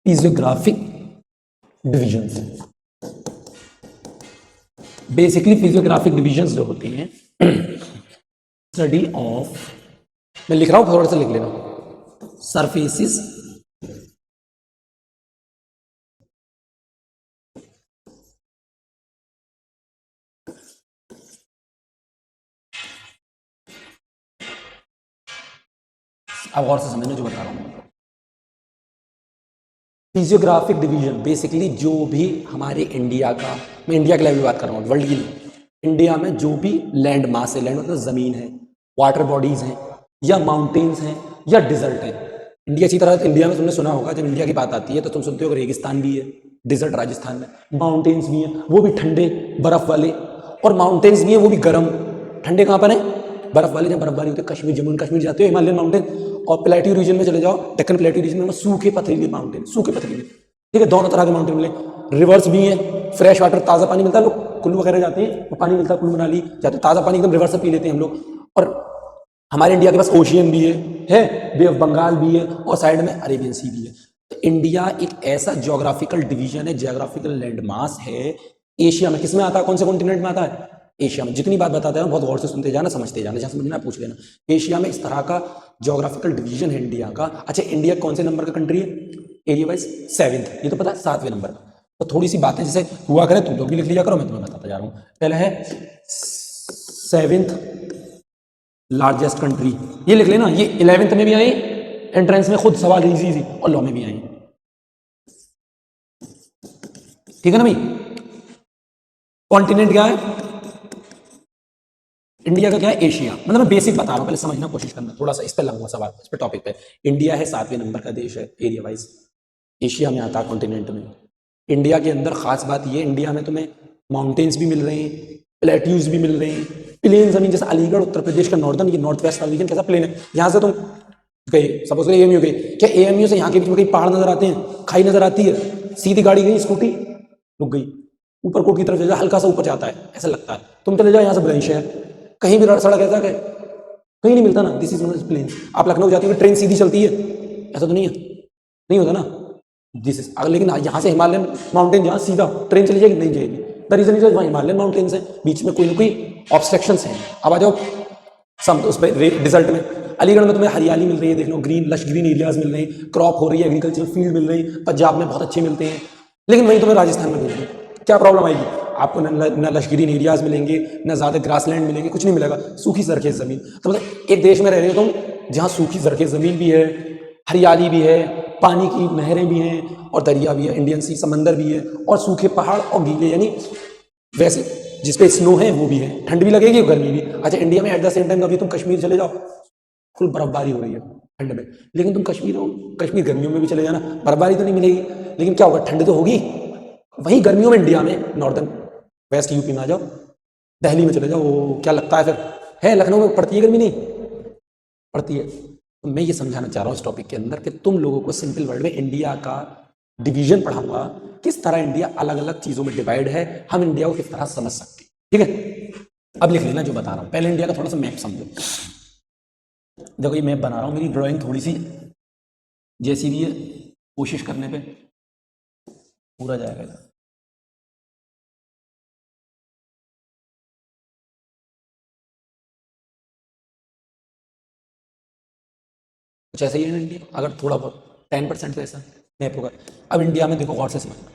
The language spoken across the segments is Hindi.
Physiographic divisions. Basically physiographic divisions जो होती हैं, स्टडी ऑफ, मैं लिख रहा हूं थोड़ा सा लिख लेना, सरफेसिस अब और से समझना जो बता रहा हूं। फिजियोग्राफिक डिवीजन बेसिकली जो भी हमारे इंडिया का, मैं इंडिया के लेवल में बात कर रहा हूँ, वर्ल्ड की नहीं, इंडिया में जो भी लैंड मास है, लैंड मतलब ज़मीन है, वाटर बॉडीज़ हैं, या माउंटेन्स हैं, या डिजर्ट है। इंडिया अच्छी तरह, इंडिया में तुमने सुना होगा, जब इंडिया की बात आती है तो तुम सुनते हो रेगिस्तान भी है, डिजर्ट राजस्थान में, माउंटेन्स भी हैं, वो भी ठंडे बर्फ वाले, और माउंटेन्स भी हैं वो भी गर्म। ठंडे कहाँ पर है? बर्फ वाले, जहाँ बर्फबारी होती है, कश्मीर, जम्मू कश्मीर जाते हो, हिमालयन माउंटेन, और प्लेट्यू रीजन में चले जाओ, डेक्कन प्लेट्यू रीजन में सूखे पथरीले माउंटेन, सूखे पथरीले, ठीक है, दोनों तरह के माउंटेन मिले। रिवर्स भी है, फ्रेश वाटर, ताज़ा पानी मिलता है, लोग कुल्लू वगैरह जाते हैं, वो पानी मिलता है, कुल्लू मनाली जाते हैं, ताज़ा पानी एकदम रिवर से पी लेते हैं हम लोग। और हमारे इंडिया के पास ओशियन भी है, बे ऑफ बंगाल भी है, और साइड में अरेबियन सी भी है। तो इंडिया एक ऐसा ज्योग्राफिकल डिवीजन है, ज्योग्राफिकल लैंड मास है, एशिया में। किसमें आता है? कौन से कॉन्टिनेंट में आता है? एशिया में। जितनी बात बताते हैं बहुत गौर से सुनते जाना, समझते जाना, जहाँ समझना पूछ लेना। एशिया में इस तरह का ज्योग्राफिकल डिवीजन है इंडिया का। अच्छा, इंडिया कौन से नंबर का कंट्री है एरिया वाइज? 7th, ये तो पता है, 7वें नंबर। तो थोड़ी सी बातें जैसे हुआ करें, तुम लोग भी लिख लिया करो, मैं तुम्हें बताता जा रहा हूँ। पहला है 7th लार्जेस्ट कंट्री, ये लिख लेना। ये 11th में भी आई, एंट्रेंस में खुद सवाल इजी, और लॉ में भी आई, ठीक है ना भाई। कॉन्टिनेंट क्या है इंडिया का? क्या है? एशिया। मतलब मैं बेसिक बता रहा हूँ, पहले समझना कोशिश करना थोड़ा सा, इस पर लगूंगा सवाल, इस पर टॉपिक पे। इंडिया है 7वें नंबर का देश है एरिया वाइज, एशिया में आता है कॉन्टिनेंट में। इंडिया के अंदर खास बात ये, इंडिया में तुम्हें माउंटेन्स भी मिल रहे हैं, प्लेट्यूज भी मिल रहे हैं, प्लेन जमीन, जैसे अलीगढ़ उत्तर प्रदेश का नॉर्दर्न, ये नॉर्थ वेस्ट रीजन कैसा प्लेन है, यहाँ से तुम गए, सपोज एएमयू गए, क्या एएमयू से यहाँ के बीच में कहीं पहाड़ नजर आते हैं, खाई नजर आती है? सीधी गाड़ी गई, स्कूटी रुक गई, ऊपर कोट की तरफ चले जाओ, हल्का सा ऊपर जाता है, ऐसा लगता है। तुम चले जाओ यहाँ से बुलंदशहर, कहीं भी सड़क ऐसा है, कहीं नहीं मिलता ना, दिस इज नॉट प्लेन। आप लखनऊ जाते हो, ट्रेन सीधी चलती है, ऐसा तो नहीं है, नहीं होता ना, दिस इज। लेकिन यहाँ से हिमालयन माउंटेन, जहाँ सीधा ट्रेन चली जाएगी, नहीं जाएगी। द रीजन इज वहाँ हिमालयन माउंटेन्स हैं, बीच में कोई ना कोई ऑब्स्ट्रक्शंस हैं। अब आ जाओ सम उस पर रिजल्ट में, अलीगढ़ में तुम्हें हरियाली मिल रही है, देख लो, ग्रीन लश ग्रीन एरियाज मिल रहे हैं, क्रॉप हो रही है, एग्रीकल्चर फील्ड मिल रही है, पंजाब में बहुत अच्छे मिलते हैं। लेकिन वहीं तुम्हें राजस्थान में भेज दो, क्या प्रॉब्लम आएगी? आपको न लश ग्रीन एरियाज मिलेंगे, न ज़्यादा ग्रासलैंड मिलेंगे, कुछ नहीं मिलेगा, सूखी सरखेज ज़मीन। तो मतलब एक देश में रह रहे हो तुम जहाँ सूखी सरखेज ज़मीन भी है, हरियाली भी है, पानी की नहरें भी हैं, और दरिया भी है, इंडियन सी, समंदर भी है, और सूखे पहाड़ और गीले, यानी वैसे जिसपे स्नो है वो भी है, ठंड भी लगेगी और गर्मी भी। अच्छा, इंडिया में एट द सेम टाइम अभी तुम कश्मीर चले जाओ, फुल बर्फबारी हो रही है ठंड में, लेकिन तुम कश्मीर गर्मियों में भी चले जाना, बर्फबारी तो नहीं मिलेगी, लेकिन क्या होगा, ठंड तो होगी। वहीं गर्मियों में इंडिया में नॉर्दर्न वेस्ट यूपी में आ जाओ, दिल्ली में चले जाओ, वो क्या लगता है फिर, है लखनऊ में पड़ती है गर्मी? नहीं पड़ती है। तो मैं ये समझाना चाह रहा हूँ इस टॉपिक के अंदर कि तुम लोगों को सिंपल वर्ड में इंडिया का डिवीजन पढ़ाऊंगा, किस तरह इंडिया अलग अलग चीजों में डिवाइड है, हम इंडिया को किस तरह समझ सकते हैं, ठीक है। अब लिख लेना जो बता रहा हूँ। पहले इंडिया का थोड़ा सा मैप समझो। देखो ये मैप बना रहा हूँ, मेरी ड्राइंग थोड़ी सी जैसी भी है, कोशिश करने पे पूरा जाएगा। कुछ ऐसा ही है ना इंडिया, अगर थोड़ा बहुत 10% तो ऐसा मैप होगा। अब इंडिया में देखो गौर से समझना,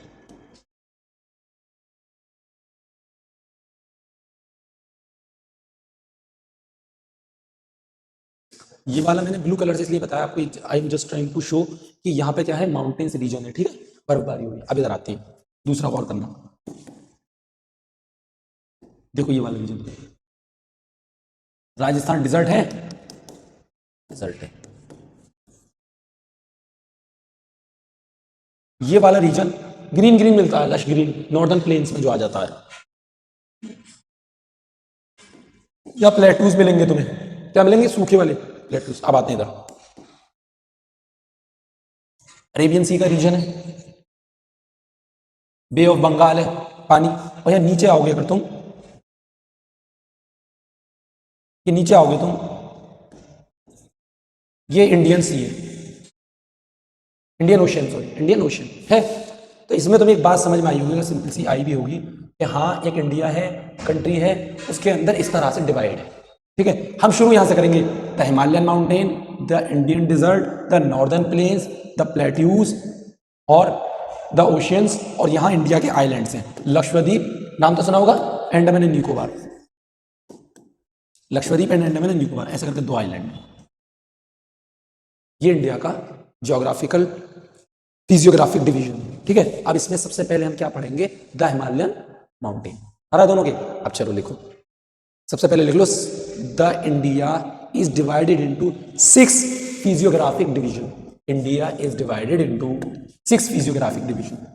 ये वाला मैंने ब्लू कलर से इसलिए बताया आपको, I am just trying to show कि यहाँ पे क्या है, माउंटेन्स रीजन है, ठीक है, बर्फबारी हो रही है। अब इधर आते हैं, दूसरा गौर करना, देखो ये वाला रीजन, राजस्थान डिजर्ट है, डिजर्ट है। ये वाला रीजन ग्रीन ग्रीन मिलता है, लश ग्रीन, नॉर्दर्न प्लेन्स में जो आ जाता है, या प्लेटूज मिलेंगे तुम्हें, क्या मिलेंगे? सूखे वाले प्लेटूज। अब आते हैं इधर, अरेबियन सी का रीजन है, बे ऑफ बंगाल है, पानी। और यार नीचे आओगे अगर तुम, ये नीचे आओगे तुम, ये इंडियन सी है, Indian ocean, sorry Indian ocean है। तो इसमें तुम्हें एक बात समझ में आई होगी, सिंपल सी आई भी होगी कि हाँ एक इंडिया है, कंट्री है, उसके अंदर इस तरह से डिवाइड है। ठीक है, हम शुरू यहाँ से करेंगे। The Himalayan mountain, the Indian desert, the northern plains, the plateaus और द ओशियंस, और यहाँ इंडिया के आइलैंड्स हैं। लक्षद्वीप नाम तो सुना होगा, Andaman and Nicobar. Lakshadweep and Andaman and Nicobar ऐसे करके दो आइलैंड हैं। ये इंडिया का ज्योग्राफिकल फिजियोग्राफिक डिवीजन। ठीक है, अब इसमें सबसे पहले हम क्या पढ़ेंगे, द हिमालयन माउंटेन। आ रहा दोनों के, अब चलो लिखो, सबसे पहले लिख लो, the India is divided into 6 physiographic division. India is divided into 6 physiographic division.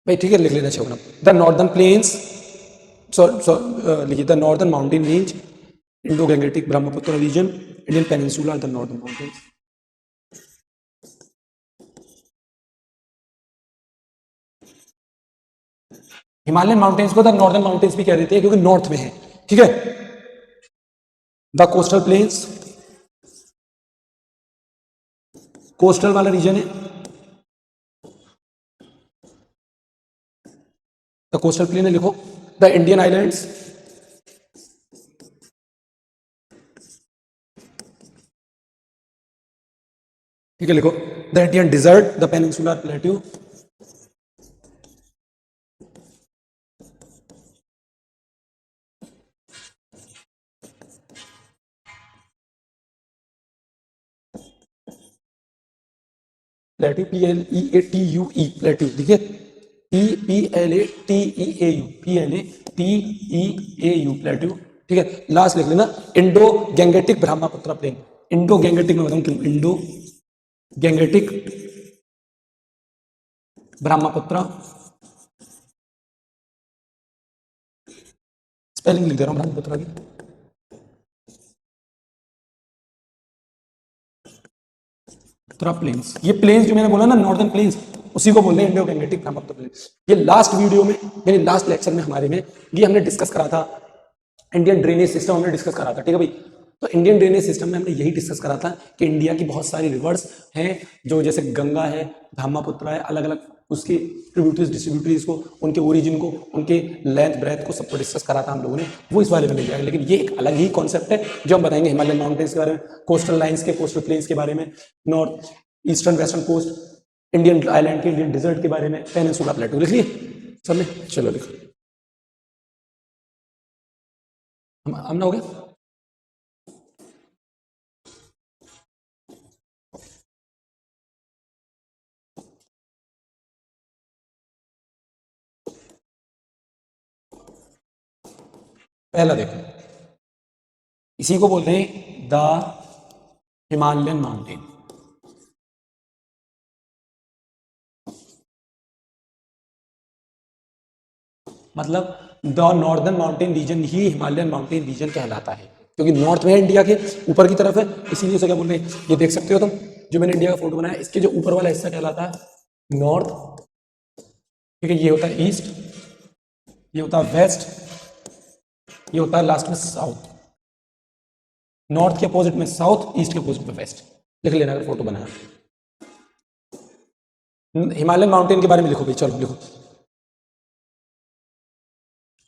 भाई ठीक है, लिख लेना चाहिए। द नॉर्दर्न प्लेन्स, लिखिए the northern mountain range, Indo Gangetic Brahmaputra region, Indian peninsula, the northern mountains. Himalayan mountains को द नॉर्दर्न माउंटेन्स भी कह देते हैं क्योंकि नॉर्थ में है। ठीक है, द कोस्टल प्लेन्स, कोस्टल वाला रीजन है। द कोस्टल प्लेन है, लिखो। द इंडियन आइलैंड्स, ठीक है, लिखो। The Indian desert, the peninsular plateau, plateau, PLEATUE plateau, ठीक है, PLATEAU, PLATEAU प्लेट्यू। ठीक है, लास्ट लिख लेना, Indo Gangetic Brahmaputra plain. Indo Gangetic में बताऊं क्यों, इंडो गैंगेटिक ब्रह्मपुत्र, स्पेलिंग लिख दे रहा हूं ब्रह्मपुत्र की। प्लेन्स, ये प्लेन्स जो मैंने बोला ना, नॉर्दर्न प्लेन्स, उसी को बोलते हैं इंडो गैंगेटिक ब्रह्मपुत्र प्लेन्स। ये लास्ट वीडियो में, यानी लास्ट लेक्चर में हमारे में, ये हमने डिस्कस करा था, इंडियन ड्रेनेज सिस्टम हमने डिस्कस करा था। ठीक है भाई, तो इंडियन ड्रेनेज सिस्टम में हमने यही डिस्कस करा था कि इंडिया की बहुत सारी रिवर्स हैं, जो जैसे गंगा है, ब्रह्मपुत्र है, अलग अलग उसकी ट्रिब्यूटरीज डिस्ट्रीब्यूटरीज को, उनके ओरिजिन को, उनके लेंथ ब्रेथ को, सबको डिस्कस करा था हम लोगों ने, वो इस बारे में मिल जाएगा। लेकिन ये एक अलग ही कॉन्सेप्ट है जो हम बताएंगे हिमालयन माउंटेन्स के बारे में, कोस्टल लाइन्स के, कोस्टल प्लेन्स के बारे में, north eastern western coast, Indian island के, इंडियन डिजर्ट के बारे में, पेनिनसुला प्लेटू। लिख लिए सबने, चलो लिखो। हमने हो गया। पहला देखो, इसी को बोलते हैं द हिमालयन माउंटेन। मतलब the northern mountain region he Himalayan mountain region कहलाता है, क्योंकि नॉर्थ में है, इंडिया के ऊपर की तरफ है, इसीलिए उसे क्या बोल रहे हैं, ये देख सकते हो तुम, जो मैंने इंडिया का फोटो बनाया, इसके जो ऊपर वाला हिस्सा कहलाता है नॉर्थ। ठीक है, ये होता है ईस्ट, ये होता है वेस्ट, ये होता है लास्ट में साउथ। नॉर्थ के अपोजिट में साउथ, ईस्ट के अपोजिट में वेस्ट। लिख लेना अगर फोटो बनाया। हिमालयन माउंटेन के बारे में लिखो भाई, चलो लिखो।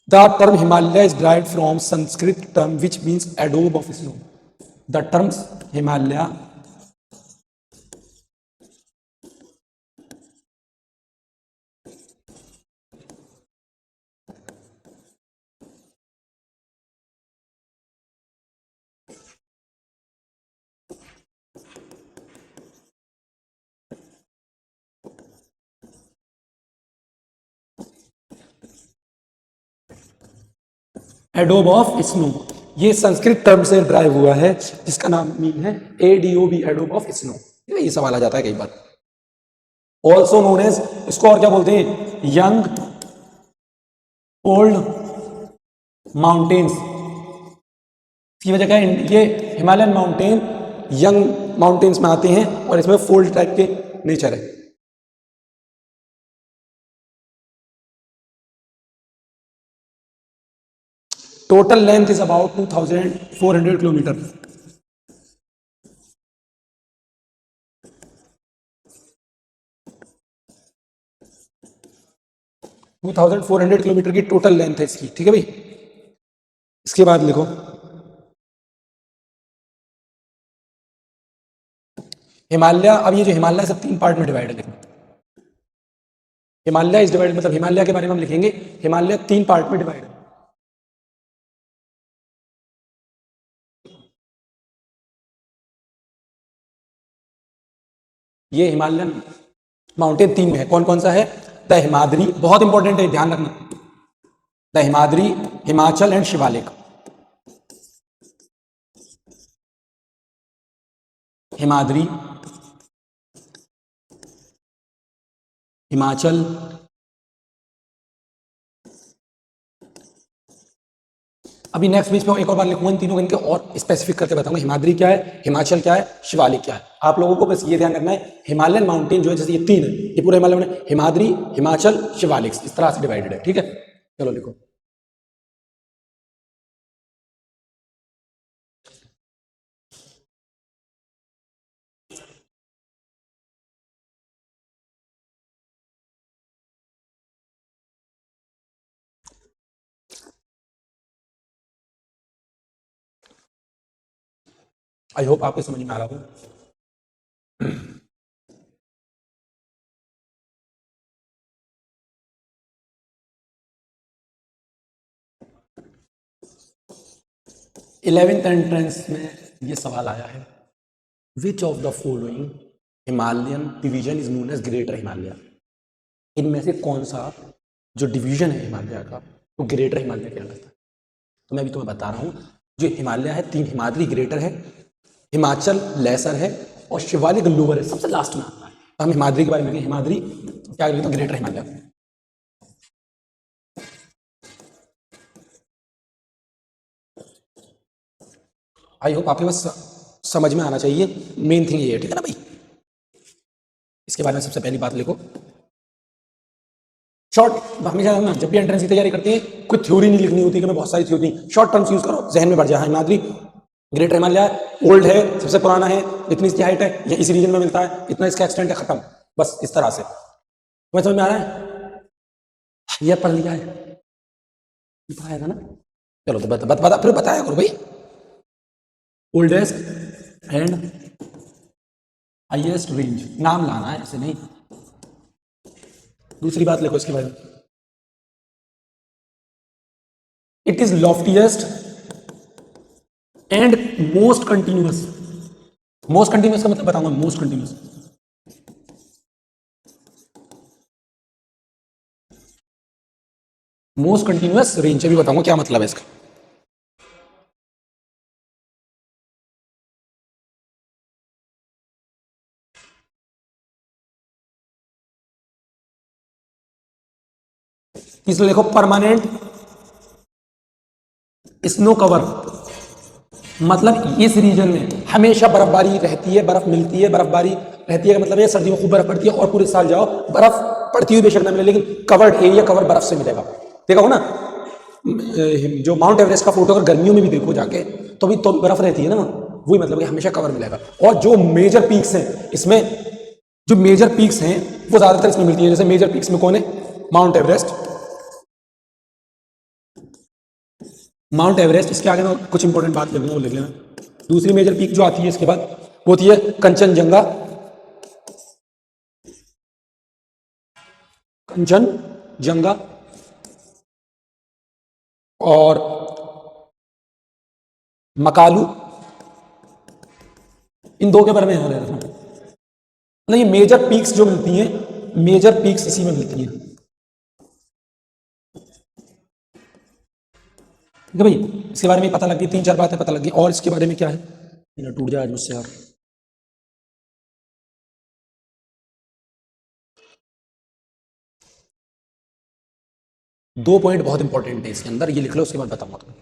The term Himalaya is derived from Sanskrit term which means adobe of snow. The terms Himalaya adobe of snow, ये संस्कृत टर्म से ड्राइव हुआ है जिसका नाम मीन है ADOB, एडोब ऑफ स्नो। ये सवाल आ जाता है कई बार। ऑल्सो नोन एज, इसको और क्या बोलते हैं, यंग ओल्ड माउंटेन्स। इसकी वजह क्या है, ये हिमालयन माउंटेन यंग माउंटेन्स में आते हैं और इसमें फोल्ड टाइप के नेचर है। Total length is about 2400 kilometre. To 2400 kilometre की टोटल लेंथ है इसकी, ठीक है भाई। इसके बाद लिखो हिमालय। अब ये जो हिमालय सब 3 पार्ट में डिवाइड है। हिमालय इज डिवाइड, मतलब हिमालय के बारे में हम लिखेंगे, हिमालय 3 पार्ट में डिवाइड है। ये हिमालयन माउंटेन 3 में है। कौन कौन सा है, द हिमाद्री, बहुत इंपॉर्टेंट है, ध्यान रखना, द हिमाद्री, हिमाचल एंड शिवालिक। हिमाद्री, हिमाचल, अभी नेक्स्ट पेज पे एक और बार लिखूंगा, इन तीनों को इनके और स्पेसिफिक करके बताऊंगा। हिमाद्री क्या है, हिमाचल क्या है, शिवालिक क्या है। आप लोगों को बस ये ध्यान रखना है, हिमालयन माउंटेन जो है, जैसे ये 3 है, ये पूरा हिमालय में हिमाद्री, हिमाचल, शिवालिक, इस तरह से डिवाइडेड है, ठीक है। चलो लिखो, आई होप आपको समझ में आ रहा हो। 11th एंट्रेंस में ये सवाल आया है, which of the following Himalayan division is known as greater Himalaya. इनमें से कौन सा जो डिवीजन है हिमालय का वो ग्रेटर हिमालय कहलाता है। तो मैं अभी तुम्हें बता रहा हूँ, जो हिमालय है 3, हिमाद्री ग्रेटर है, हिमाचल लेसर है और शिवालिक लोअर है, सबसे लास्ट में आता है। तो हम हिमाद्री के बारे में, हिमाद्री क्या कहते हैं, ग्रेटर हिमालय। आई होप आपके पास समझ में आना चाहिए, मेन थिंग ये है, ठीक है ना भाई। इसके बारे में सबसे पहली बात लिखो, शॉर्ट, हमेशा ना जब भी एंट्रेंस की तैयारी करते हैं कोई थ्योरी नहीं लिखनी होती कि मैं बहुत सारी थ्योरी, शॉर्ट टर्म्स यूज करो, जहन में बढ़ जाए। हिमाद्री ग्रेटर हिमालय, ओल्ड है, सबसे पुराना है, इतनी इसकी हाइट है, ये इस रीजन में मिलता है, इतना इसका एक्सटेंट है, खत्म, बस इस तरह से। तुम्हें समझ में आ रहा है, ये पढ़ लिया है, बताया था ना। चलो तो बता फिर बताया करो भाई, ओल्डेस्ट एंड हाईएस्ट रेंज, नाम लाना है, ऐसे नहीं। दूसरी बात लिखो इसके बारे में, it is loftiest and most continuous. Most continuous का मतलब बताऊंगा, most continuous, most continuous range अभी बताऊंगा क्या मतलब है इसका। इसलिए देखो, परमानेंट स्नो कवर, मतलब इस रीजन में हमेशा बर्फबारी रहती है, बर्फ मिलती है, बर्फबारी रहती है, मतलब ये सर्दियों में खूब बर्फ पड़ती है और पूरे साल जाओ बर्फ पड़ती हुई बेशक ना मिले, लेकिन कवर्ड एरिया कवर बर्फ से मिलेगा। देखा हो ना, जो माउंट एवरेस्ट का फोटो अगर गर्मियों में भी देखो जाके तो भी बर्फ रहती है ना, वही मतलब कि हमेशा कवर मिलेगा। और जो मेजर पीक्स हैं इसमें, जो मेजर पीक्स हैं वो ज्यादातर इसमें मिलती है। जैसे मेजर पीक्स में कौन है, माउंट एवरेस्ट, माउंट एवरेस्ट, इसके आगे मैं कुछ इंपॉर्टेंट बात लिखूंगा वो लिख लेना। दूसरी मेजर पीक जो आती है इसके बाद वो होती है कंचनजंगा, कंचनजंगा, और मकालू, इन दो के बारे में ध्यान रखना। मतलब ये मेजर पीक्स जो मिलती हैं, मेजर पीक्स इसी में मिलती हैं। ठीक है भाई, इसके बारे में पता लग गई, 3-4 बातें पता लग गई। और इसके बारे में क्या है, टूट जाए आज मुझसे यार। दो पॉइंट बहुत इंपॉर्टेंट है इसके अंदर, ये लिख लो, उसके बाद बताऊंगा तुम्हें।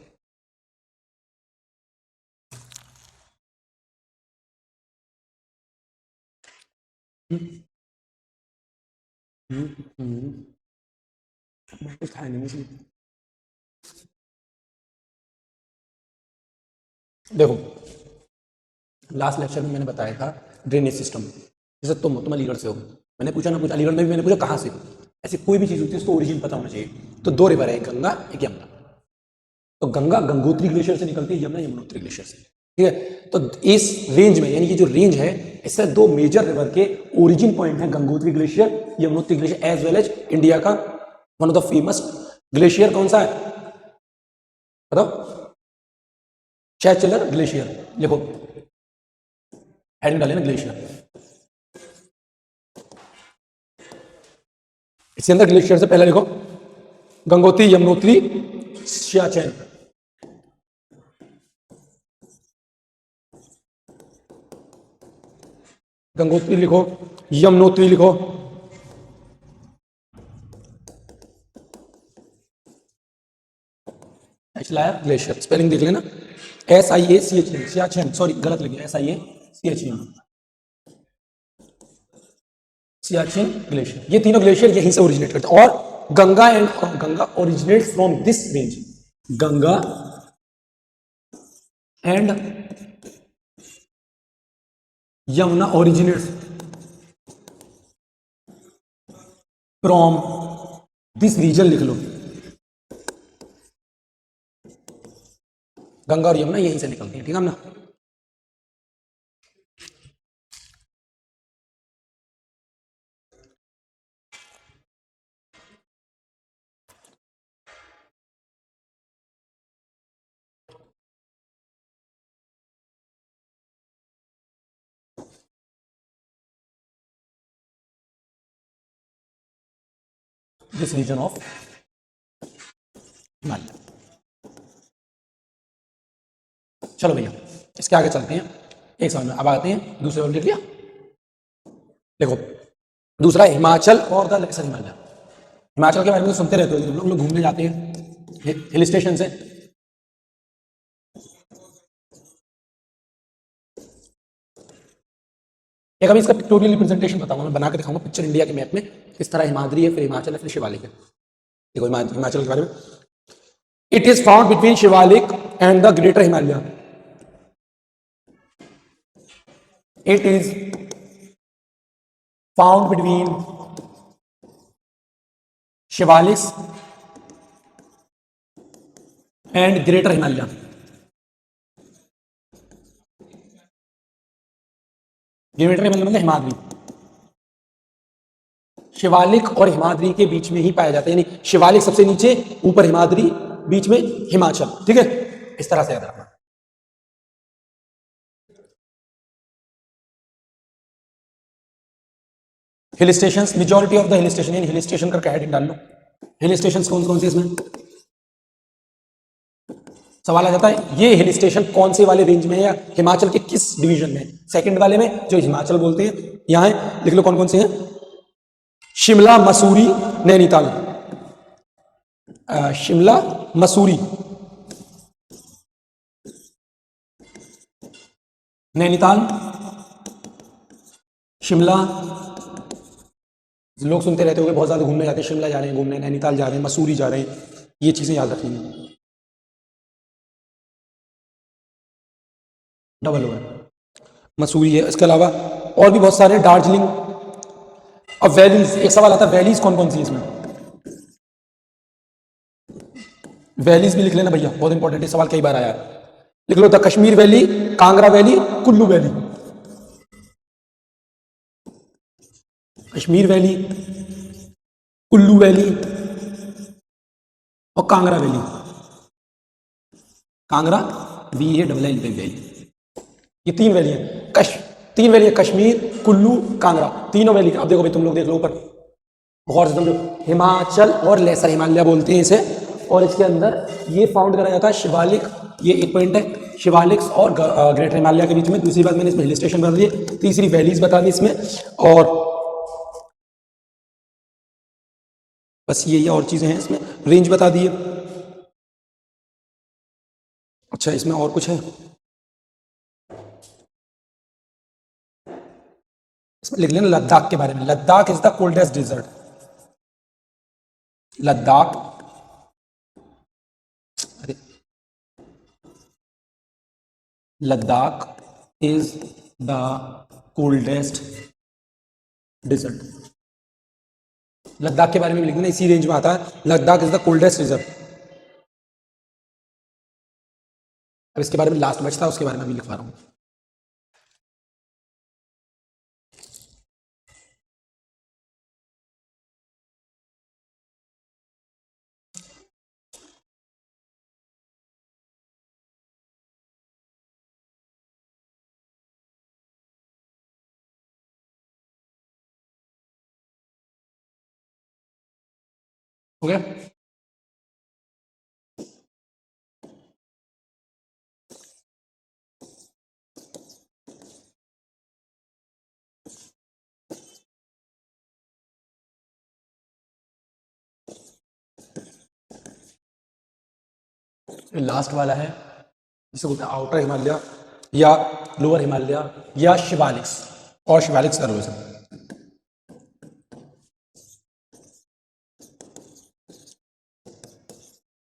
कुछ खाया नहीं मुझे। देखो, लास्ट लेक्चर में मैंने बताया था ड्रेनेज सिस्टम, जैसे तुम अलीगढ़ से हो, मैंने पूछा ना, पूछा अलीगढ़ में भी मैंने पूछा कहाँ से हो, ऐसी कोई भी चीज़ होती है उसको ओरिजिन पता होना चाहिए। तो दो रिवर है, एक गंगा एक यमुना। तो गंगा गंगोत्री ग्लेशियर से निकलती है, यमुना यमुनोत्री ग्लेशियर से। ठीक है, तो इस रेंज में, यानी कि जो रेंज है, इससे दो मेजर रिवर के ओरिजिन पॉइंट है, Gangotri glacier, Yamunotri glacier, as well as India का one of the famous glacier कौन सा है बताओ? चैचलर ग्लेशियर। लिखो, हेडिंग डाले ना ग्लेशियर, इसके अंदर ग्लेशियर से पहले लिखो गंगोत्री यमुनोत्री सियाचेन। गंगोत्री लिखो, यमुनोत्री लिखो, ग्लेशियर स्पेलिंग देख लेना, SIACHN, सियाचेन, सॉरी गलत लिखी, SIACHN, सियाचिन ग्लेशियर। ये तीनों ग्लेशियर यहीं से ओरिजिनेट करते हैं। और Ganga originates from this range, Ganga and Yamuna originates from this region. लिख लो, गंगा और यमुना यहीं से निकलती है। ठीक है ना? This region of Himalaya. चलो भैया, इसके आगे चलते हैं, एक समझ में। अब आते हैं दूसरे वर्ड, लिख लिया? देखो, दूसरा हिमाचल और द लेसर हिमालय। हिमाचल के बारे में तो सुनते रहते हो, तुम लोग घूमने जाते हैं हिल स्टेशन से। एक अभी इसका पिक्टोरियल रिप्रेजेंटेशन बताऊंगा, मैं बना के दिखाऊंगा पिक्चर इंडिया के मैप में, किस तरह हिमाद्री है, फिर हिमाचल है, फिर शिवालिक है। देखो हिमाचल के बारे में, it is found between Shivalik and the greater Himalaya. It is found between Shivalik and greater Himalaya. Greater Himalaya मतलब हिमाद्री। शिवालिक और हिमाद्री के बीच में ही पाया जाता है, यानी शिवालिक सबसे नीचे, ऊपर हिमाद्री, बीच में हिमाचल। ठीक है, इस तरह से याद रखना। Hill station, majority of the hill station, यानी हिल स्टेशन का हेडिंग डाल लो। हिल स्टेशन कौन कौन से इसमें सवाल आ जाता है, ये हिल स्टेशन कौन से वाले रेंज में है, या हिमाचल के किस डिवीजन में? सेकंड वाले में, जो हिमाचल बोलते हैं, यहां है। लिख लो कौन कौन से हैं, शिमला, मसूरी, नैनीताल। शिमला, मसूरी, नैनीताल, शिमला। लोग सुनते रहते होंगे, बहुत ज्यादा घूमने जाते हैं, शिमला जा रहे हैं घूमने, नैनीताल जा रहे हैं, मसूरी जा रहे हैं, ये चीजें याद रखनी, डबल हुआ है, मसूरी है। इसके अलावा और भी बहुत सारे, दार्जिलिंग। अब वैलीज, एक सवाल आता है, वैलीज कौन कौन सी है इसमें? वैलीज भी लिख लेना भैया, बहुत इंपॉर्टेंट है, सवाल कई बार आया है। लिख लो, the Kashmir valley, Kangra valley, Kullu valley. Kashmir valley, Kullu valley और Kangra valley. Kangra VALL valley, ये तीन वैली है। तीन वैली है, कश्मीर, कुल्लू, कांगड़ा, तीनों वैली। अब देखो भाई, तुम लोग देख लो ऊपर, गौर से समझो, हिमाचल और लेसर हिमालय बोलते हैं इसे, और इसके अंदर ये फाउंड करा जाता है शिवालिक, ये एक पॉइंट है, शिवालिक्स और ग्रेटर हिमालय के बीच में। दूसरी बात मैंने इसमें हिल स्टेशन बता दिए, तीसरी वैलीज बता दी इसमें, और बस ये और चीजें हैं इसमें, रेंज बता दिए। अच्छा इसमें और कुछ है, इसमें लिख लेना लद्दाख के बारे में। Ladakh is the coldest desert. Ladakh, अरे Ladakh is the coldest desert. Ladakh के बारे में लिख देना, इसी रेंज में आता है, Ladakh is the coldest desert. अब इसके बारे में लास्ट बचता है, उसके बारे में भी लिखवा रहा हूं। हो गया? लास्ट वाला है, जिसे बोलते हैं आउटर हिमालय या लोअर हिमालय या शिवालिक्स और शिवालिक्स सर्वेसन।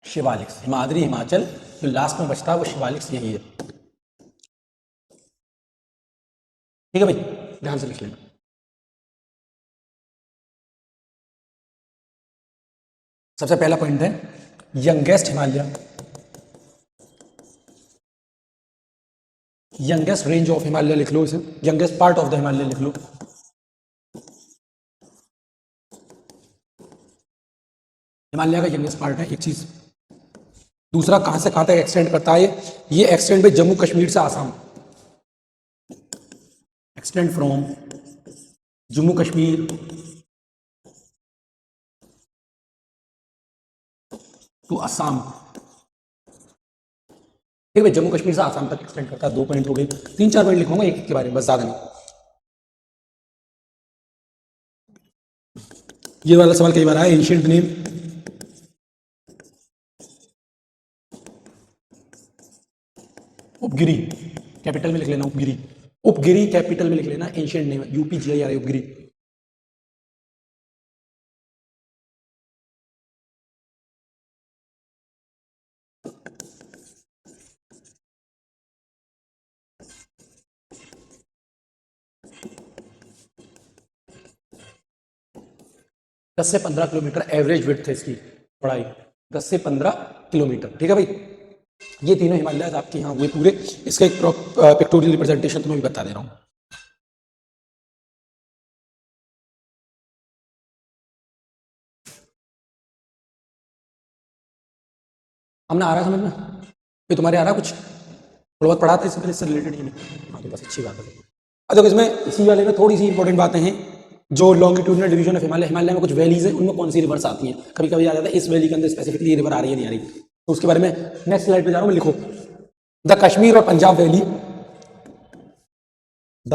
शिवालिक्स, हिमाद्री हिमाचल, जो लास्ट में बचता है वो शिवालिक्स यही है। ठीक है भाई, ध्यान से लिख लेना। सबसे पहला पॉइंट है youngest Himalaya, youngest range of Himalaya लिख लो इसे, youngest part of the Himalaya लिख लो। हिमालय का यंगेस्ट पार्ट है एक चीज। दूसरा कहां से कहां तक एक्सटेंड करता है, ये एक्सटेंड पे जम्मू कश्मीर से Assam, extend from Jammu Kashmir to Assam. ठीक है, जम्मू कश्मीर से आसाम तक एक्सटेंड करता है। 2 पॉइंट हो गए, 3-4 पॉइंट लिखूंगा एक के बारे में, बस ज्यादा नहीं। ये वाला सवाल कई बार आया, एंशिएंट नेम, उपगिरी कैपिटल में लिख लेना, उपगिरी, उपगिरी कैपिटल में लिख लेना, एंशिएंट नेम UPGIRA उपगिरी। दस से 15 किलोमीटर एवरेज विड्थ है इसकी पढ़ाई, 10 से 15 किलोमीटर। ठीक है भाई, ये तीनों हिमालय आपके यहाँ हुए पूरे। इसका एक पिक्टोरियल रिप्रेजेंटेशन तुम्हें भी बता दे रहा हूँ। हमने आ रहा है समझ में, ये तुम्हारे आ रहा कुछ थोड़ा बहुत पढ़ा था इससे पहले, इससे रिलेटेड ही नहीं। हाँ तो बस अच्छी बात है। अब देखो इसमें इसी वाले में थोड़ी सी इंपॉर्टेंट बातें हैं, जो longitudinal division of Himalaya, Himalaya में कुछ वैलीज हैं, उनमें कौन सी रिवर्स आती हैं। कभी कभी आ जाता है इस वैली के अंदर स्पेसिफिकली ये रिवर आ रही है नहीं आ रही, तो उसके बारे में नेक्स्ट स्लाइड पे जा रहा हूँ, लिखो द कश्मीर और पंजाब वैली, द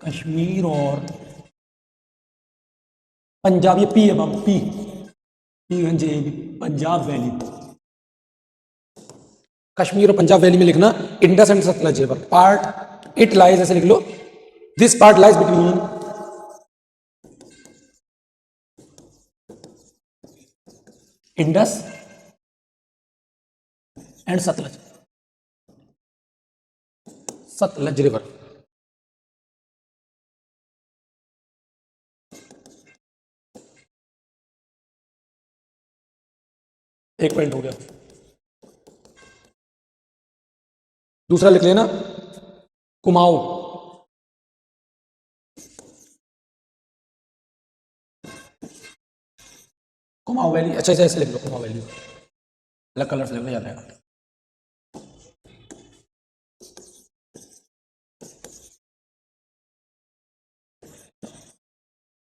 कश्मीर और पंजाब, ये पी है पी, पंजाब वैली, कश्मीर और पंजाब वैली में लिखना Indus and Sutlej river part, it lies, ऐसे लिख लो, this part lies between Indus and Sutlej, Sutlej river. एक पॉइंट हो गया। दूसरा लिख लेना कुमाऊं, कुमाऊं वैली, अच्छा ऐसे लिख लो कुमाऊं वैली, अलग कलर से लिख लो, याद आएगा।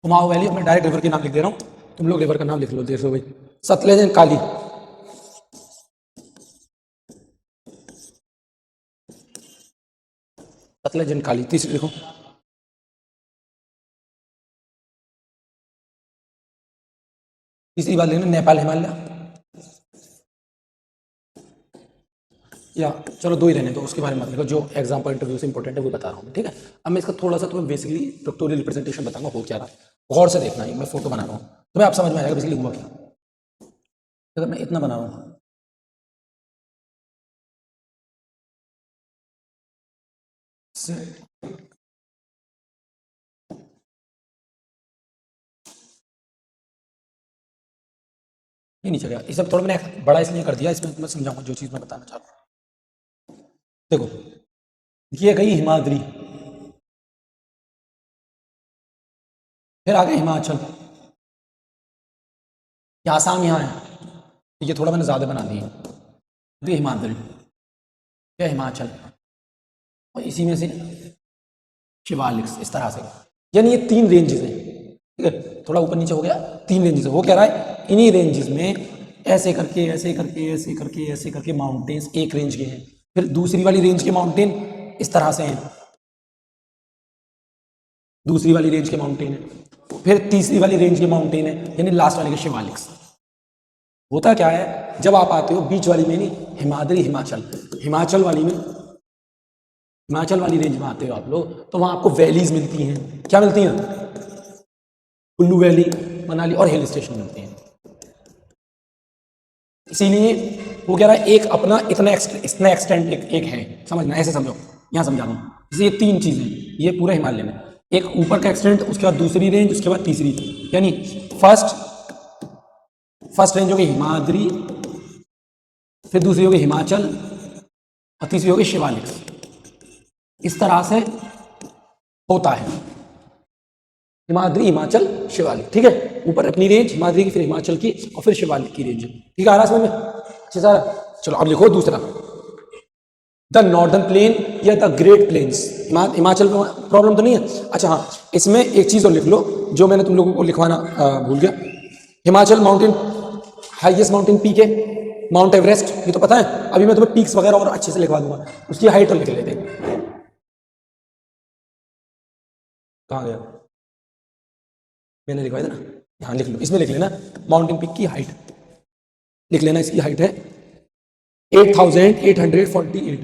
कुमाऊं वैली, मैं डायरेक्ट रिवर के नाम लिख दे रहा हूं, तुम लोग रिवर का नाम लिख लो, देख लो भाई, सतलज एंड काली। सतलज एंड काली, तीसरी देखो। तीसरी बात लेना नेपाल हिमालय, या चलो दो ही रहने दो, उसके बारे में मत लिखो, जो एग्जाम पॉइंट ऑफ व्यू से इंपॉर्टेंट है वो बता रहा हूँ, ठीक है। अब मैं इसका थोड़ा सा तुम्हें बेसिकली पिक्टोरियल रिप्रेजेंटेशन बताऊंगा हो क्या रहा है, गौर से देखना है, मैं फोटो बना रहा हूँ, तुम्हें आप समझ में आएगा बेसिकली हुआ क्या। अगर मैं इतना बना रहा हूँ, ये नहीं चलेगा, इसे थोड़ा मैंने बड़ा इसलिए कर दिया, इसमें मैं समझाऊंगा जो चीज़ मैं बताना चाह रहा हूँ। देखो, ये गई हिमाद्री, फिर आ गए हिमाचल, ये आसाम यहाँ है, ये थोड़ा मैंने ज़्यादा बना दिया, ये हिमाद्री, ये हिमाचल, और इसी में से शिवालिक, इस तरह से, यानी ये तीन रेंजेस हैं, ठीक है, थोड़ा ऊपर नीचे हो गया, तीन रेंजेस है। वो कह रहा है इन्हीं रेंजेस में ऐसे करके ऐसे करके ऐसे करके ऐसे करके माउंटेन्स एक रेंज के हैं, फिर दूसरी वाली रेंज के माउंटेन इस तरह से हैं, दूसरी वाली रेंज के माउंटेन है, फिर तीसरी वाली रेंज के माउंटेन है, यानी लास्ट वाले के शिवालिक्स। होता क्या है, जब आप आते हो बीच वाली में, नहीं हिमाद्री हिमाचल, हिमाचल वाली में, हिमाचल वाली रेंज में आते हो आप लोग, तो वहां आपको वैलीज मिलती हैं, क्या मिलती हैं, कुल्लू वैली, मनाली और हिल स्टेशन मिलते हैं। इसीलिए वो कह रहा है एक अपना इतना एक्सटेंड एक है, समझना, ऐसे समझो, यहां समझा रहा हूं, जैसे ये तीन चीजें, ये पूरा हिमालय में, एक ऊपर का एक्सटेंड, उसके बाद दूसरी रेंज, उसके बाद तीसरी, यानी फर्स्ट रेंज होगी हिमाद्री, फिर दूसरी होगी हिमाचल, और तीसरी होगी शिवालिक। इस तरह से होता है हिमाद्री हिमाचल शिवालिक, ठीक है, ऊपर अपनी रेंज हिमाद्री की, फिर हिमाचल की, और फिर शिवालिक की रेंज, ठीक है, आ रहा समझ में, अच्छा सर। चलो अब लिखो दूसरा, द नॉर्दर्न प्लेन या द ग्रेट प्लेन्स, हिमाचल में प्रॉब्लम तो नहीं है, अच्छा हाँ, इसमें एक चीज और लिख लो जो मैंने तुम लोगों को लिखवाना भूल गया, Himachal mountain, highest mountain peak है माउंट एवरेस्ट, ये तो पता है, अभी मैं तुम्हें पीक्स वगैरह और अच्छे से लिखवा दूंगा, उसकी हाइट और लिख लेते हैं। कहाँ गया, मैंने लिखवाया था ना, यहाँ लिख लो, इसमें लिख लेना माउंटेन पीक की हाइट, लिख लेना इसकी हाइट है 8,848,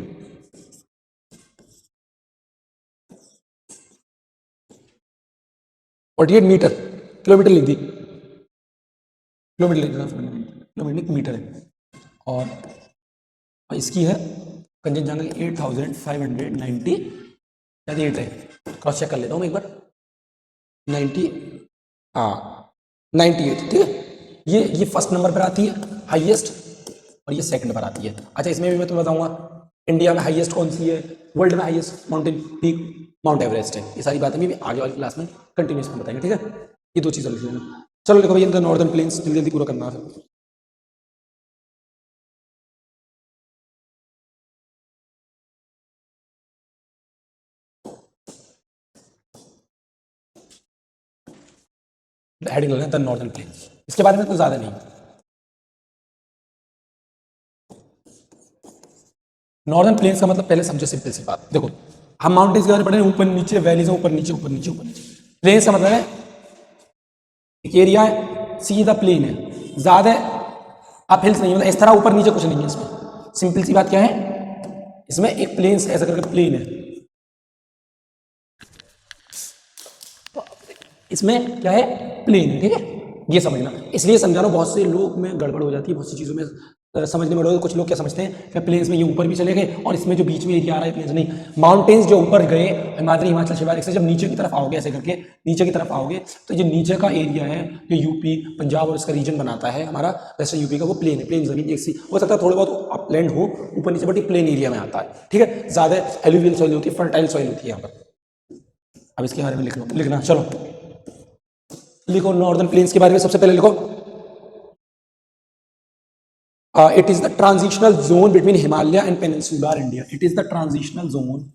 48 मीटर, किलोमीटर लिख दी, किलोमीटर लिख देना, किलोमीटर मीटर है, और इसकी है कंचनजंगा की 8,598 है, क्रॉस चेक कर लेता हूँ मैं एक बार, 90, हाँ 98, ठीक है, ये फर्स्ट नंबर पर आती है हाईएस्ट, और ये सेकंड पर आती है। अच्छा, इसमें भी मैं तुम्हें बताऊंगा इंडिया में हाईएस्ट कौन सी है, वर्ल्ड में highest mountain peak mount Everest है, ये सारी बातें भी आगे वाली क्लास में कंटिन्यूस में बताएंगे, ठीक है, ये दो चीज़ें लिख लेना। चलो देखो भैया, नॉर्दर्न प्लेन्स जल्दी जल्दी पूरा करना है। हेडिंग लगना द नॉर्दर्न प्लेन्स, इसके बारे में तो ज्यादा नहीं, नॉर्दर्न प्लेन्स का मतलब पहले समझो, सिंपल सी बात, देखो हम माउंटेन्स के बारे में पढ़े, ऊपर नीचे वैलीज, ऊपर नीचे ऊपर नीचे ऊपर नीचे, प्लेन्स का मतलब है एक एरिया है, सीधा प्लेन है, ज्यादा आप हिल्स नहीं, मतलब इस तरह ऊपर नीचे कुछ नहीं है इसमें, सिंपल सी बात क्या है, इसमें एक प्लेन ऐसा करके प्लेन है, इसमें क्या है, प्लेन है, ठीक है, ये समझना, इसलिए समझा रहा हूं, बहुत से लोग में गड़बड़ हो जाती है, बहुत सी चीज़ों में समझने में कुछ लोग क्या समझते हैं कि प्लेन्स में ये ऊपर भी चले गए और इसमें जो बीच में एरिया आ रहा है प्लेन्स नहीं, माउंटेन्स जो ऊपर गए हिमाद्री हिमाचल शिवालिक से, जब नीचे की तरफ आओगे ऐसे करके नीचे की तरफ आओगे, तो जो नीचे का एरिया है, जो यूपी पंजाब और इसका रीजन बनाता है हमारा वेस्टर्न यूपी का, वो प्लेन है, प्लेन जमीन एक सी हो सकता है, थोड़े बहुत अपलैंड हो ऊपर नीचे, बट ये प्लेन एरिया में आता है, ठीक है, ज्यादा एलुवियल सॉइल होती है, फर्टाइल सॉइल होती है यहाँ पर। अब इसके बारे में लिख लो, लिखना, चलो लिखो नॉर्दर्न प्लेन्स के बारे में, सबसे पहले लिखो it is the transitional zone between Himalaya and peninsular India. It is the transitional zone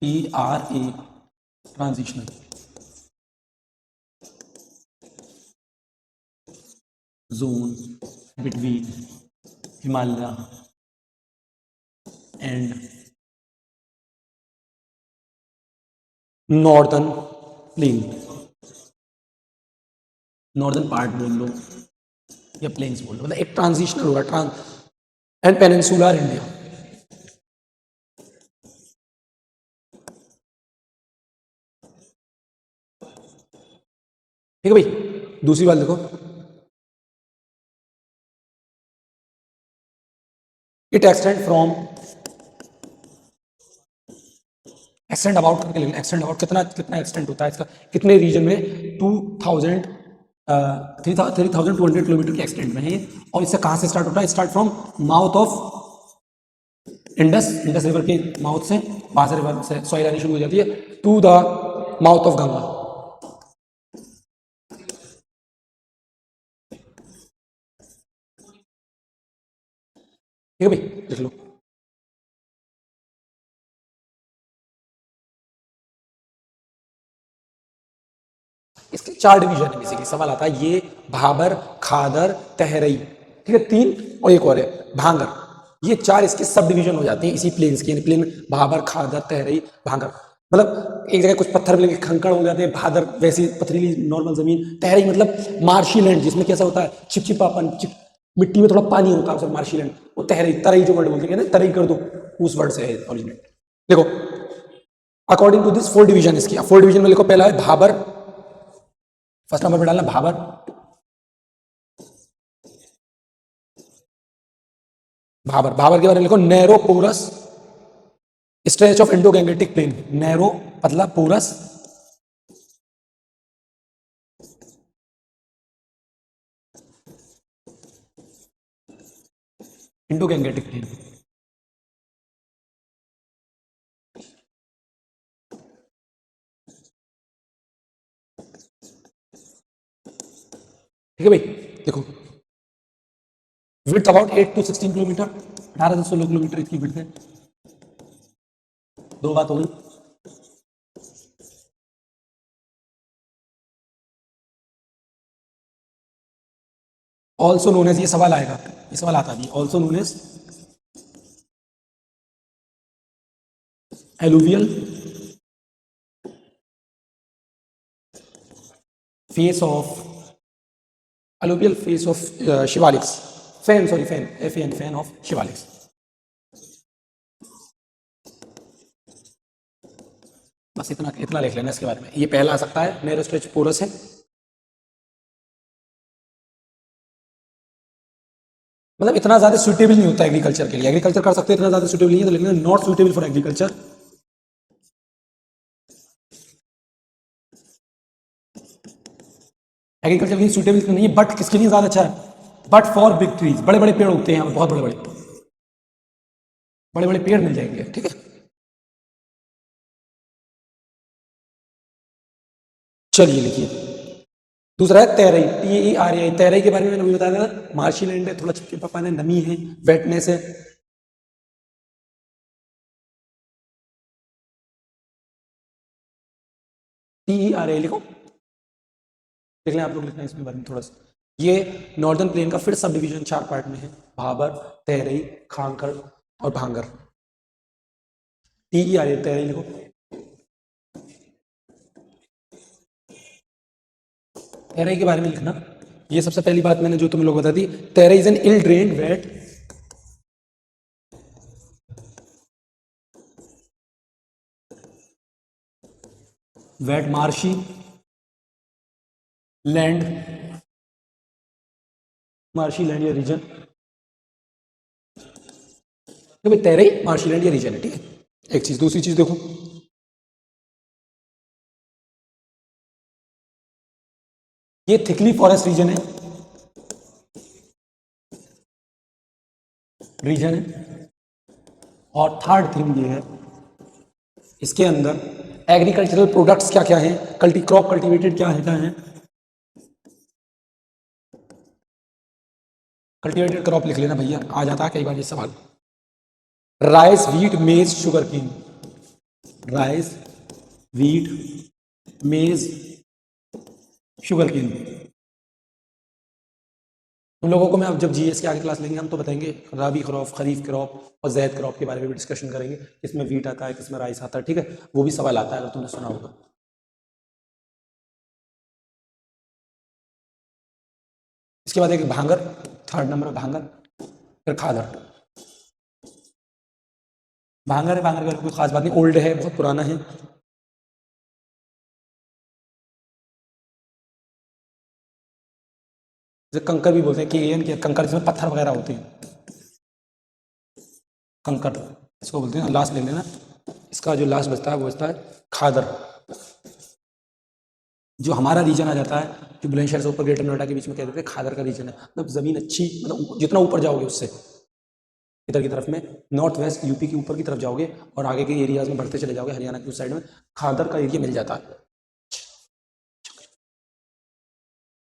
TRA, transitional zone between Himalaya and northern plain, northern part बोल लो या प्लेन्स बोल लो, मतलब एक ट्रांजिशनल होगा एंड पेनिनसुलर इंडिया। ठीक है भाई, दूसरी बात देखो, it extend from, extend about करके, लेकिन एक्सटेंड अबाउट कितना कितना एक्सटेंड होता है इसका, कितने रीजन में, 3200 किलोमीटर के एक्सटेंड में है ये। और इससे कहां से स्टार्ट होता है, start from mouth of Indus, Indus river के माउथ से, वहां से रिवर से सॉइल आनी शुरू हो जाती है to the mouth of Ganga. ठीक है भाई, देख लो। इसके 4 डिवीजन है बेसिकली, सवाल आता है ये भाबर, खादर, तहरई, ठीक है, 3 और एक और है भांगर, ये 4 इसके सब डिवीजन हो जाते हैं इसी प्लेन्स के, प्लेन भाबर, खादर, तहरई, भांगर, मतलब एक जगह कुछ पत्थर मिलेंगे, कंकड़ हो जाते हैं, भादर वैसी पथरीली नॉर्मल जमीन, तहरई मतलब मार्शी लैंड जिसमें कैसा होता है चिपचिपापन, मिट्टी में थोड़ा पानी होता है, मार्शी लैंड, वो तहरई, तरई जो वर्ड बोलते हैं ना, तरई कर दो, उस वर्ड से है ओरिजिनेट। देखो अकॉर्डिंग टू दिस 4 डिवीजन इसकी, 4 डिवीजन में लिखो, पहला है भाबर, फर्स्ट नंबर पे डालना भाबर, भाबर, भाबर के बारे में लिखो narrow porous stretch of Indo Gangetic plain, narrow पतला पोरस इंडो गैंगेटिक प्लेन। ठीक है भाई, देखो विड्थ अबाउट 8 to 16 किलोमीटर, 18 से 16 किलोमीटर इसकी विड्थ है। दो बात हो गई। ऑल्सो नोन एज, ये सवाल आएगा, ये सवाल आता भी, also known as alluvial face of, alluvial face of Shivaliks, fan, sorry fan, FAN, fan of Shivaliks. बस इतना इतना लिख लेना इसके बारे में, ये पहला आ सकता है, नैरो स्ट्रेच पोरस है, मतलब इतना ज्यादा सुटेबल नहीं होता एग्रीकल्चर के लिए, एग्रीकल्चर कर सकते हैं, इतना ज्यादा सुटेबल नहीं है, तो लिखना not suitable for agriculture, agriculture के लिए सुटेबल नहीं है, बट किसके लिए ज्यादा अच्छा है, बट फॉर बिग ट्रीज, बड़े बड़े पेड़ उगते हैं यहाँ, बहुत बड़े बड़े बड़े बड़े पेड़ मिल जाएंगे, ठीक है। चलिए लिखिए, दूसरा है तैरई, TERAI, तैरई के बारे में मैंने अभी बताया था, मार्शी लैंड है, थोड़ा चिपचिपापन है, नमी है, वेटनेस है। TERAI लिखो, देख लें आप लोग, लिखना है इसमें बारे में थोड़ा सा। ये नॉर्दर्न प्लेन का फिर सब डिवीजन 4 पार्ट में है, भाबर, तहरई, खांकर और भांगर। TERAI, तहरई लिखो, तहरई के बारे में लिखना, ये सबसे पहली बात मैंने जो तुम लोग बता दी, Terai is an ill drained wet marshy land, marshy land या रीजन, तो भाई तैरई मार्शी लैंड या रीजन है, ठीक है, एक चीज। दूसरी चीज देखो, ये थिकली फॉरेस्ट रीजन है, रीजन है। और थर्ड थिंग ये है, इसके अंदर एग्रीकल्चरल प्रोडक्ट्स क्या क्या हैं, क्रॉप कल्टीवेटेड क्या है, कल्टीवेटेड क्रॉप लिख लेना भैया, आ जाता है कई बार ये सवाल, राइस, व्हीट, मेज, शुगर केन, राइस, वीट, मेज, शुगर केन। उन लोगों को मैं अब जब जीएस के आगे क्लास लेंगे हम तो बताएंगे राबी क्रॉप, खरीफ क्रॉप और जैद क्रॉप के बारे में भी डिस्कशन करेंगे, किसमें वीट आता है, किसमें राइस आता है, ठीक है, वो भी सवाल आता है अगर तुमने सुना होगा। इसके बाद एक भांगर, थर्ड नंबर भांगर, फिर खादर। भांगर है, भांगर का कोई खास बात नहीं, ओल्ड है, बहुत पुराना है। जैसे कंकर भी बोलते हैं कि एन के कंकर, जिसमें पत्थर वगैरह होते हैं, कंकर इसको बोलते हैं। लास्ट ले लेना, इसका जो लास्ट बचता है वो बचता है खादर। जो हमारा रीजन आ जाता है, जो बुलंदशहर से ऊपर ग्रेटर नोएडा के बीच में कह देते हैं खादर का रीजन है, मतलब जमीन अच्छी, मतलब जितना ऊपर जाओगे उससे इधर की तरफ में, नॉर्थ वेस्ट यूपी के ऊपर की तरफ जाओगे और आगे के एरियाज में बढ़ते चले जाओगे, हरियाणा की उस साइड में खादर का एरिया मिल जाता है।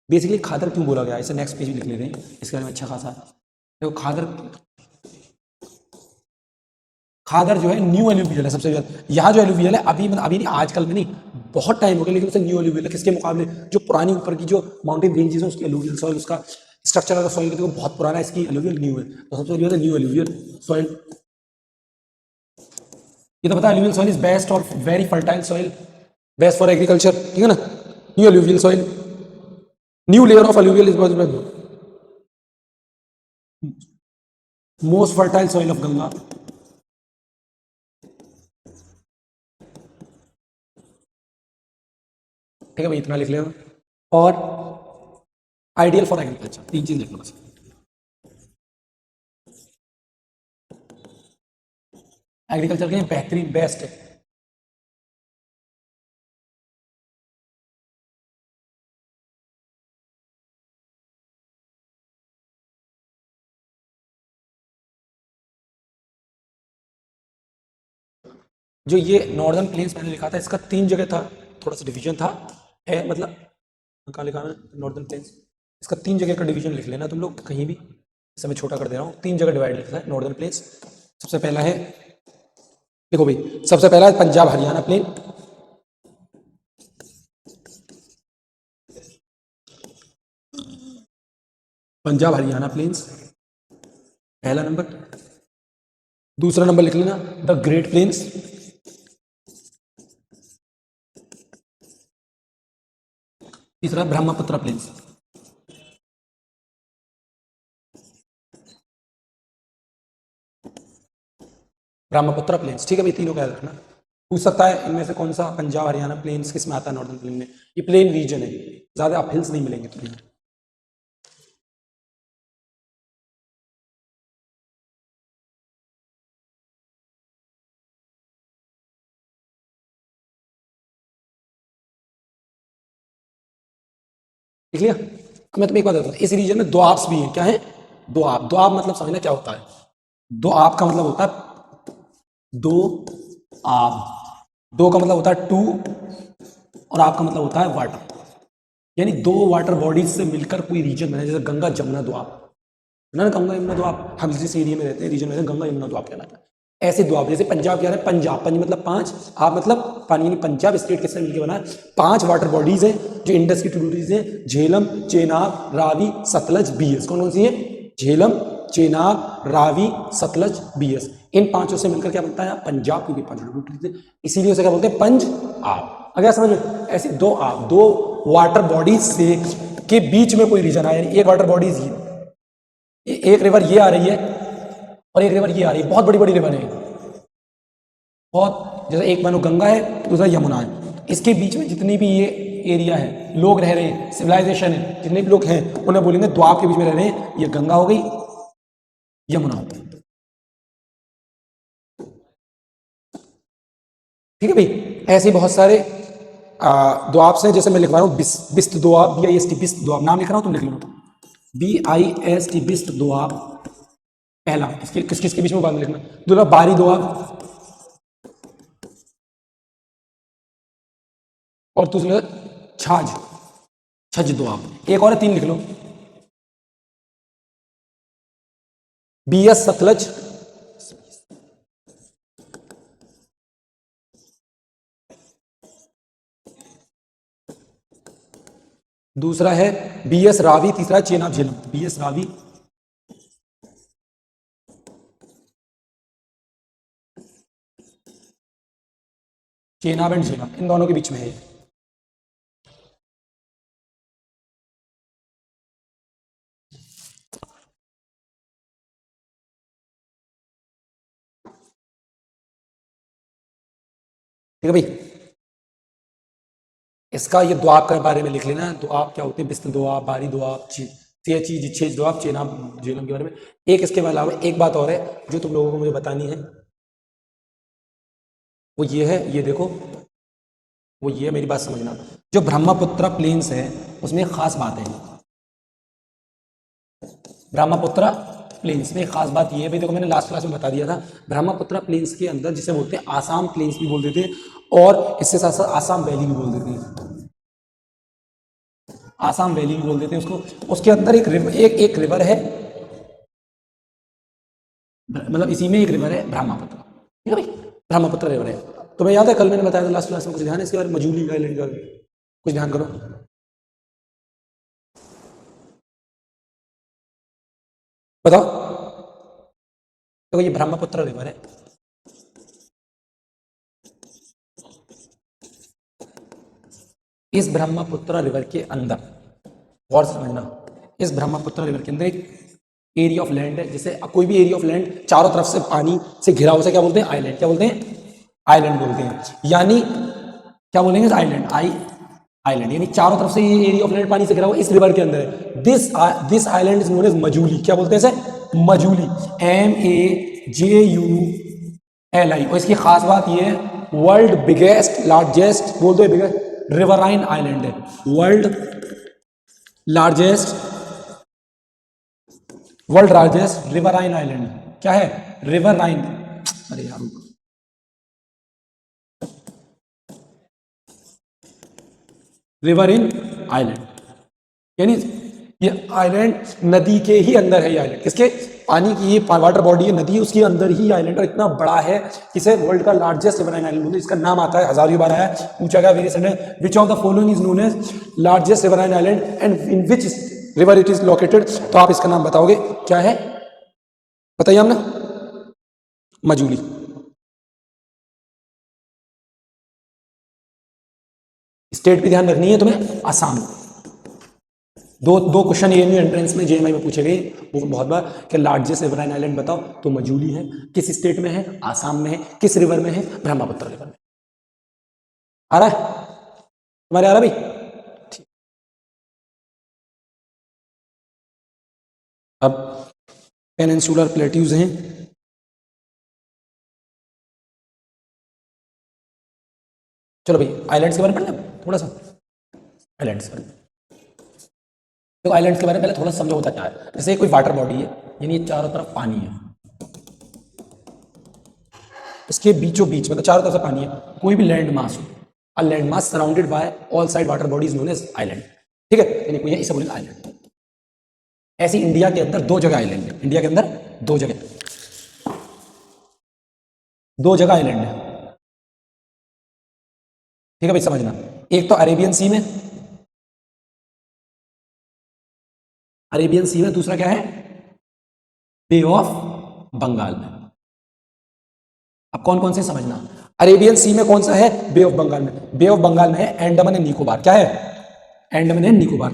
बेसिकली खादर क्यों बोला गया, इसे नेक्स्ट पेज भी लिख लेते हैं, इसके बारे में अच्छा खासा। देखो खादर, खादर जो है न्यू एलुवियल है सबसे ज्यादा। यहाँ जो एलुवियल है अभी, मतलब अभी नहीं, आजकल में नहीं, बहुत टाइम हो गया, लेकिन उसे न्यू एलुवियल है। किसके मुकाबले, जो पुरानी ऊपर की जो माउंटेन रेंजेस है उसकी एलुवियल सॉइल, उसका स्ट्रक्चर अगर सॉइल देखो बहुत पुराना है, इसकी एलुवियल न्यू है, तो सबसे पहले न्यू एलुवियल सॉइल। ये तो पता है, एलुवियल सॉइल इज बेस्ट और very fertile soil, best for agriculture, ठीक है ना। New alluvial soil, new layer of alluvial is most fertile soil of Ganga. ठीक है भाई, इतना लिख लेना। और आइडियल फॉर एग्रीकल्चर, तीन चीज लिखना बस। एग्रीकल्चर के लिए बेहतरीन, बेस्ट है। जो ये नॉर्दर्न प्लेन्स मैंने लिखा था, इसका तीन जगह था, थोड़ा सा डिवीजन था, है मतलब, कहाँ लिखा है नॉर्दर्न प्लेन्स, इसका तीन जगह का डिवीजन लिख लेना तुम लोग कहीं भी, इसे मैं छोटा कर दे रहा हूँ, तीन जगह डिवाइड लिखा है नॉर्दर्न प्लेन्स। सबसे पहला है, देखो भाई, सबसे पहला है पंजाब हरियाणा प्लेन, पंजाब हरियाणा प्लेन्स पहला नंबर। दूसरा नंबर लिख लेना द ग्रेट प्लेन्स, तीसरा ब्रह्मपुत्र प्लेन्स। ब्रह्मपुत्र प्लेन्स, ठीक है भाई, तीनों का याद रखना। पूछ सकता है इनमें से कौन सा पंजाब हरियाणा प्लेन्स किस में आता है, नॉर्दर्न प्लेन में। ये प्लेन रीजन है, ज्यादा आप हिल्स नहीं मिलेंगे तुम्हें। लिख लिया। अब मैं तुम्हें एक बात बताता हूँ, इस रीजन में दो आप्स भी हैं, क्या है, दो आप। दो आप मतलब समझना क्या होता है, दो आप का मतलब होता है दो आप, दो का मतलब होता है टू, और आप का मतलब होता है वाटर, यानी दो वाटर बॉडीज से मिलकर कोई रीजन बने, जैसे गंगा जमुना दो आप ना, गंगा यमुना दो आप, हम जिस एरिया में रहते हैं रीजन में, गंगा यमुना दो आप कहलाता है। ऐसे दो आप, जैसे पंजाब क्या है, पंजाब, पंज मतलब पांच, आप मतलब पानी, यानी पंजाब स्टेट किससे मिलकर बना है, पांच वाटर बॉडीज हैं जो इंडस की ट्रिब्यूटरीज हैं, झेलम, चेनाब, रावी, सतलज, बीएस। कौन कौन सी है, झेलम, चेनाब, रावी, सतलज, बीएस। इन पांचों से मिलकर क्या बनता है, पंजाब की पांच ट्रिब्यूटरीज है, इसीलिए उसे क्या बोलते हैं, पंज आप। अगर समझ में, ऐसे दो आप, दो वाटर बॉडीज से के बीच में कोई रीजन आया, एक वाटर बॉडीज ये, एक रिवर ये आ रही है और एक रिवर ये आ रही है, बहुत बड़ी बड़ी रिवर है, बहुत, जैसे एक मानो गंगा है, दूसरा यमुना है, इसके बीच में जितनी भी ये एरिया है, लोग रह रहे हैं, सिविलाइजेशन है, जितने भी लोग हैं उन्हें बोलेंगे द्वाप के बीच में रह रहे हैं, ये गंगा हो गई, यमुना हो गई। ठीक है भाई, ऐसे बहुत सारे द्वाप हैं, जैसे मैं लिख रहा हूँ बिस्त द्वाप, BIST बिस्त द्वाप, नाम लिख रहा हूँ, तुम लिख लो, BIST बिस्त द्वाप पहला, इसके किस किसके बीच में बाद में लिखना, दूसरा बारी द्वाप, और दूसरा छाछ, छज द्वाप। एक और है, तीन लिख लो, BS सतलज, दूसरा है बी एस रावी, तीसरा है Chenab Jhelum. B S Ravi, Chenab and Jhelum, इन दोनों के बीच में है। ठीक है भाई, इसका ये दुआब के बारे में लिख लेना। दुआब क्या होते हैं? बिस्त दुआब, बारी दुआब, चीज छेज दुआब, चेनाब झेलम के बारे में। एक इसके अलावा एक बात और है जो तुम लोगों को मुझे बतानी है, वो ये है, ये देखो, वो ये, मेरी बात समझना। जो ब्रह्मपुत्र प्लेन्स है उसमें एक खास बात है। ब्रह्मपुत्र प्लेन्स में एक खास बात ये है भाई, देखो मैंने लास्ट क्लास में बता दिया था, ब्रह्मपुत्र प्लेन्स के अंदर जिसे बोलते हैं आसाम प्लेन्स भी बोल देते हैं, और इससे साथ साथ आसाम वैली भी बोल देते हैं। आसाम वैली भी बोल देते हैं उसको। उसके अंदर एक रिवर है, मतलब इसी में एक रिवर है ब्रह्मपुत्र। ठीक है भाई, ब्रह्मपुत्र रिवर है। तुम्हें याद है कल मैंने बताया था लास्ट क्लास में, कुछ ध्यान है इसके बारे में? मजूली आइलैंड का कुछ ध्यान करो। बताओ। तो ये ब्रह्मपुत्र रिवर है, इस ब्रह्मपुत्र रिवर के अंदर, गौर से समझना, इस ब्रह्मपुत्र रिवर के अंदर एक एरिया ऑफ लैंड है, जिसे कोई भी एरिया ऑफ लैंड चारों तरफ से पानी से घिरा, उसे क्या बोलते हैं? आइलैंड। क्या बोलते हैं? आइलैंड बोलते हैं। यानी क्या बोलेंगे? आइलैंड, आइलैंड, यानी चारों तरफ से ये एरिया ऑफ लैंड पानी से घिरा हुआ इस रिवर के अंदर है। This island is known as Majuli. क्या बोलते हैं इसे? मजूली, MAJULI। और इसकी खास बात ये है, वर्ल्ड बिगेस्ट, लार्जेस्ट, बोल दो बिगेस्ट रिवराइन आइलैंड है। वर्ल्ड लार्जेस्ट रिवराइन आइलैंड क्या है? रिवराइन। अरे यार, रिवर इन आइलैंड, यानी ये आइलैंड नदी के ही अंदर है। ये आइलैंड किसके? पानी की, ये वाटर बॉडी है, नदी, उसके अंदर ही आइलैंड, और इतना बड़ा है कि इसे वर्ल्ड का लार्जेस्ट रिवराइन आइलैंड बोलते हैं। इसका नाम आता है, हजारों बार आया, पूछा गया वेरिएशन है, which of the following is known as largest riverine island and in which river it is located? तो आप इसका नाम बताओगे, क्या है? बताइए हमने, मजूली। स्टेट भी ध्यान रखनी है तुम्हें, आसाम। दो क्वेश्चन ये न्यू एंट्रेंस में जेएमआई में पूछे गए वो बहुत बार, कि लार्जेस्ट रिवराइन आइलैंड बताओ, तो मजूली है। किस स्टेट में है? आसाम में है। किस रिवर में है? ब्रह्मपुत्र रिवर में। आ रहा है तुम्हारे? आ रहा भाई? अब पेनिनसुलर प्लेट्यूज हैं, चलो भाई आइलैंड्स के बारे में पढ़ लें थोड़ा सा। आइलैंड्स के बारे में तो आइलैंड्स के बारे में पहले थोड़ा समझो होता क्या है। जैसे कोई वाटर बॉडी है, यानी ये चारों तरफ पानी है, इसके बीचों बीच, मतलब चारों तरफ से पानी है, कोई भी लैंड मास हो, a land mass surrounded by all side water bodies known as island. ठीक है, यानी कोई है, इसे बोलेंगे आइलैंड। ऐसी इंडिया के अंदर दो जगह आइलैंड है, इंडिया के अंदर दो जगह आइलैंड है। ठीक है भाई, समझना। एक तो अरेबियन सी में, अरेबियन सी में, दूसरा क्या है? बे ऑफ बंगाल में। अब कौन कौन से समझना, अरेबियन सी में कौन सा है? बे ऑफ बंगाल में। बे ऑफ बंगाल में है अंडमान एंड निकोबार। क्या है? Andaman and Nicobar,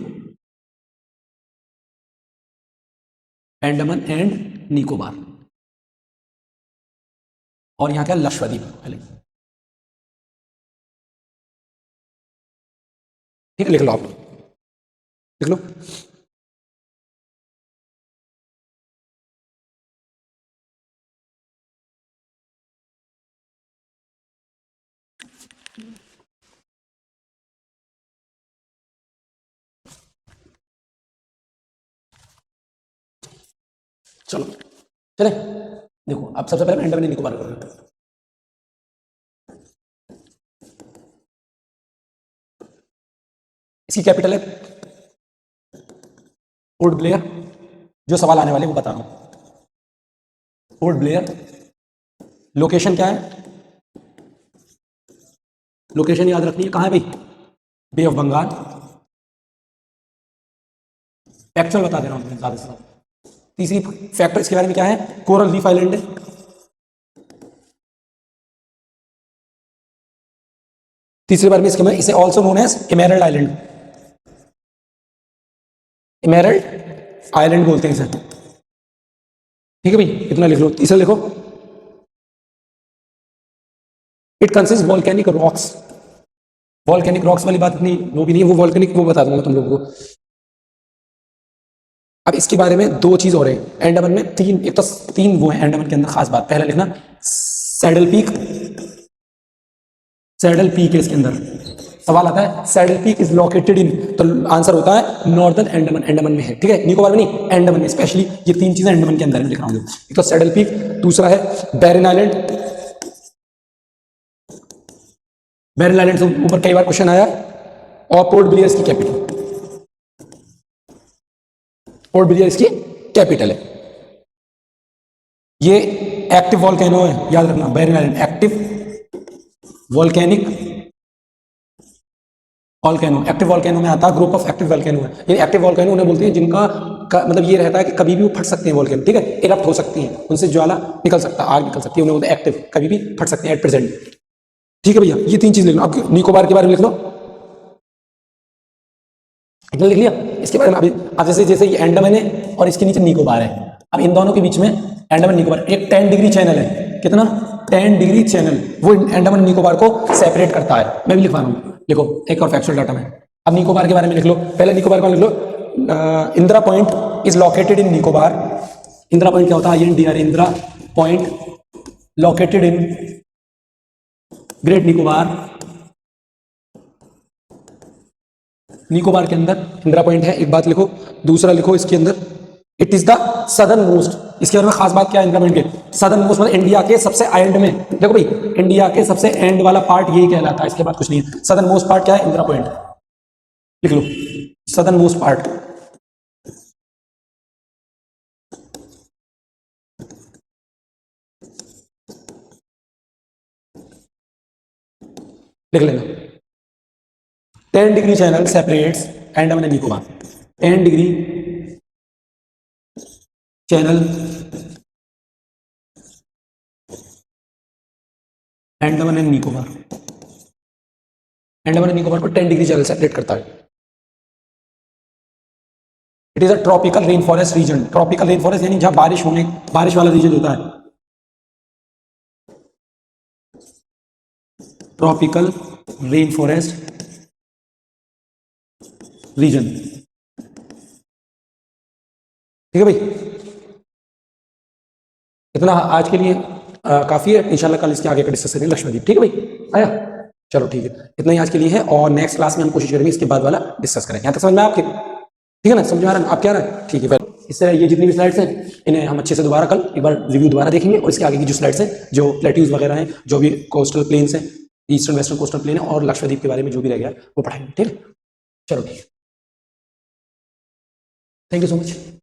Andaman and Nicobar. और यहां क्या? लक्षद्वीप पहले। ठीक है, लिख लो आप, लिख लो। चलो चले, देखो अब सबसे पहले अंडमान एंड निकोबार करो। इसकी कैपिटल है पोर्ट ब्लेयर। जो सवाल आने वाले वो बता रहा हूं, पोर्ट ब्लेयर। लोकेशन क्या है? लोकेशन याद रखनी है, कहां है भाई? बे ऑफ बंगाल, एक्चुअल बता दे रहा हूँ मैं ज्यादा से ज्यादा। तीसरी फैक्टर इसके बारे में क्या है, कोरल रीफ आइलैंड है। तीसरे बारे में इसके में इसे also known as emerald island, emerald island बोलते हैं इसे। ठीक है भाई, इतना लिख लो। तीसरा लिखो, it consist volcanic rocks. Volcanic rocks वाली बात इतनी वो भी नहीं है, वो वॉल्केनिक वो बता दूंगा तुम लोगों को। अब इसके बारे में दो चीज और है अंडमान में, तीन, एक तो तीन वो है अंडमान के अंदर खास बात। पहला लिखना सैडल पीक, सैडल पीक है इसके अंदर। सवाल आता है सैडल पीक इज लोकेटेड इन, तो आंसर होता है नॉर्दर्न अंडमान, अंडमान में है। ठीक है, निकोबार में नहीं, अंडमान में। स्पेशली ये तीन चीजें अंडमान के अंदर में लिख रहा हूं। एक तो सैडल पीक, दूसरा है बैरन आइलैंड। बैरन आइलैंड से ऊपर कई बार क्वेश्चन आया। और पोर्ट ब्लेयर इसकी कैपिटल, पोर्ट ब्लेयर इसकी कैपिटल है। ये एक्टिव वॉल्केनो है, याद रखना, Barren Island active volcanic volcano. Active volcano में आता है, ग्रुप ऑफ एक्टिव वॉल्केनो है। ये एक्टिव वॉल्केनो उन्हें बोलते हैं जिनका मतलब ये रहता है कि कभी भी वो फट सकते हैं वॉल्केनो। ठीक है, इरप्ट हो सकती हैं, उनसे ज्वाला निकल सकता है, आग निकल सकती है, उन्हें बोलते हैं एक्टिव, कभी भी फट सकते हैं एट प्रेजेंट। ठीक है भैया, ये तीन चीज लिख लो। अब निकोबार के बारे में लिख लो, इतना लिख लिया। इसके बारे में अभी अब जैसे जैसे ये अंडमान है और इसके नीचे निकोबार है। अब इन दोनों के बीच में अंडमान निकोबार एक 10 डिग्री चैनल है। कितना? 10 डिग्री चैनल, वो अंडमान निकोबार को सेपरेट करता है। मैं भी लिखवा रहा हूँ, लिखो एक और फैक्चुअल डाटा में। अब निकोबार के बारे में लिख लो। पहले निकोबार का लिख लो, Indira Point is located in Nicobar. Indira Point क्या होता है? INDRA, Indira Point located in Great Nicobar. Nicobar के अंदर इंदिरा पॉइंट है, एक बात लिखो। दूसरा लिखो इसके अंदर, it is the southern most. इसके बारे में खास बात क्या है इंदिरा पॉइंट के? सदर्न मोस्ट मतलब इंडिया के सबसे एंड में। देखो भाई, इंडिया के सबसे एंड वाला पार्ट यही कहलाता है, इसके बाद कुछ नहीं है। सदर्न मोस्ट पार्ट क्या है? इंदिरा पॉइंट। लिख लो, सदर्न मोस्ट पार्ट। लिख लेना। 10 degree channel separates Andaman and Nicobar. 10 degree channel Andaman and Nicobar. Andaman and Nicobar को 10 डिग्री चैनल सेपरेट करता है। It is a tropical rain forest region. Tropical rain forest यानी जहां बारिश वाला रीजन होता है। Tropical rain forest region. ठीक है भाई, इतना आज के लिए काफी है। इंशाल्लाह कल इसके आगे का डिस्कस करेंगे लक्षद्वीप। ठीक है भाई, आया? चलो ठीक है, इतना ही आज के लिए है। और नेक्स्ट क्लास में हम कोशिश करेंगे इसके बाद वाला डिस्कस करें। यहाँ तक समझ में आपके? ठीक है ना, समझ में आ रहा है? आप क्या रहा है? ठीक है, फिर इससे ये जितनी भी स्लाइड्स हैं इन्हें हम अच्छे से दोबारा कल एक बार रिव्यू दोबारा देखेंगे। और इसके आगे की जो स्लाइड्स हैं, जो प्लेट्यूज वगैरह हैं, जो भी कोस्टल प्लेन्स हैं, ईस्टर्न वेस्टर्न कोस्टल प्लेन है, और लक्षद्वीप के बारे में जो भी रह गया वो पढ़ाएंगे। ठीक है, चलो ठीक है, थैंक यू सो मच।